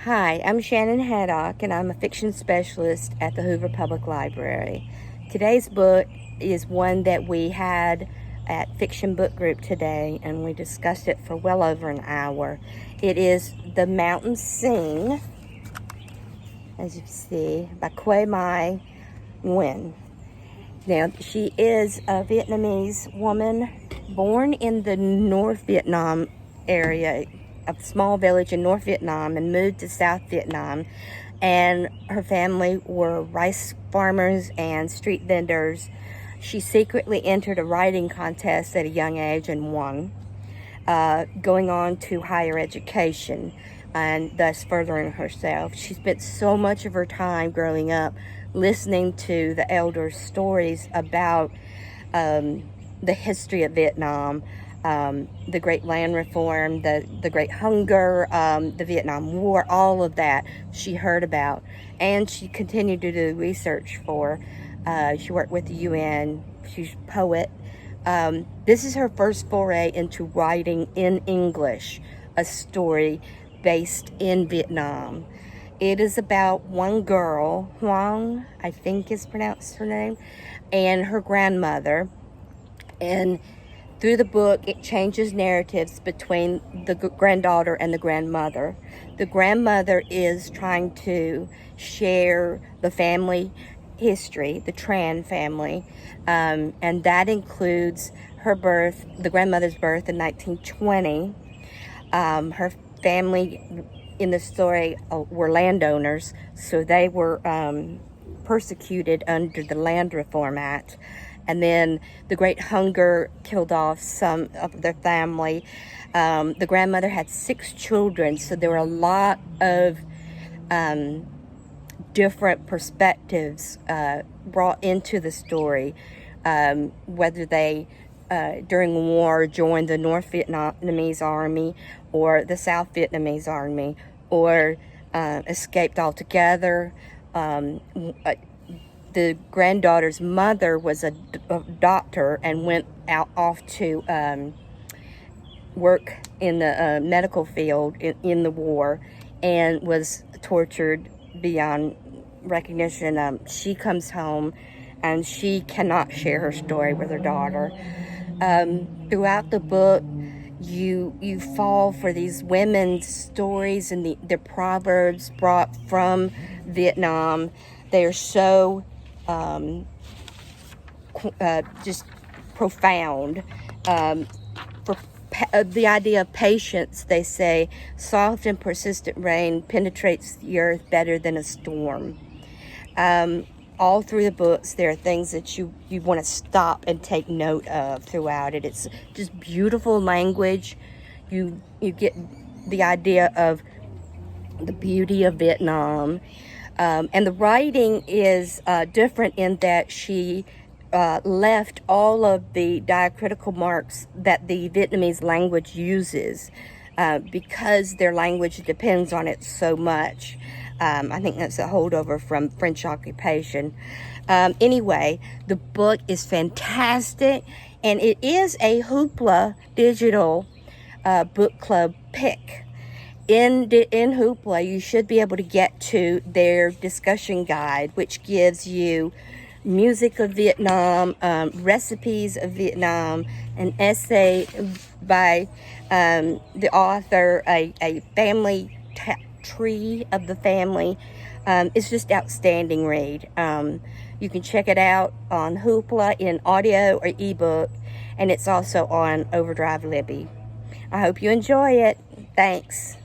Hi, I'm Shannon Haddock, and I'm a fiction specialist at the Hoover Public Library. Today's book is one that we had at Fiction Book Group today, and we discussed it for well over an hour. It is The Mountains Sing, as you can see, by Que Mai Nguyen. Now, she is a Vietnamese woman born in the North Vietnam area, a small village in North Vietnam, and moved to South Vietnam. And her family were rice farmers and street vendors. She secretly entered a writing contest at a young age and won, going on to higher education and thus furthering herself. She spent so much of her time growing up listening to the elders' stories about the history of Vietnam, the Great Land Reform, the Great Hunger, the Vietnam War, all of that she heard about. And she continued to do research for. She worked with the UN. She's a poet. This is her first foray into writing in English, a story based in Vietnam. It is about one girl, Hoang, I think is pronounced her name, and her grandmother. And through the book, it changes narratives between the granddaughter and the grandmother. The grandmother is trying to share the family history, the Tran family, and that includes her birth, the grandmother's birth in 1920. Her family in the story were landowners, so they were persecuted under the Land Reform Act. And then the Great Hunger killed off some of their family. The grandmother had 6 children, so there were a lot of different perspectives brought into the story, whether they during war joined the North Vietnamese army or the South Vietnamese army, or escaped altogether. The granddaughter's mother was a doctor and went off to work in the medical field in the war, and was tortured beyond recognition. She comes home and she cannot share her story with her daughter. Throughout the book, you fall for these women's stories and the proverbs brought from Vietnam. They are so just profound. For the idea of patience, they say, soft and persistent rain penetrates the earth better than a storm. All through the books, there are things that you want to stop and take note of throughout it. It's just beautiful language. You get the idea of the beauty of Vietnam. And the writing is different in that she left all of the diacritical marks that the Vietnamese language uses because their language depends on it so much. I think that's a holdover from French occupation. Anyway, the book is fantastic, and it is a Hoopla digital book club pick. In Hoopla, you should be able to get to their discussion guide, which gives you music of Vietnam, recipes of Vietnam, an essay by the author, a family tree of the family. It's just outstanding read. You can check it out on Hoopla in audio or ebook, and it's also on OverDrive Libby. I hope you enjoy it. Thanks.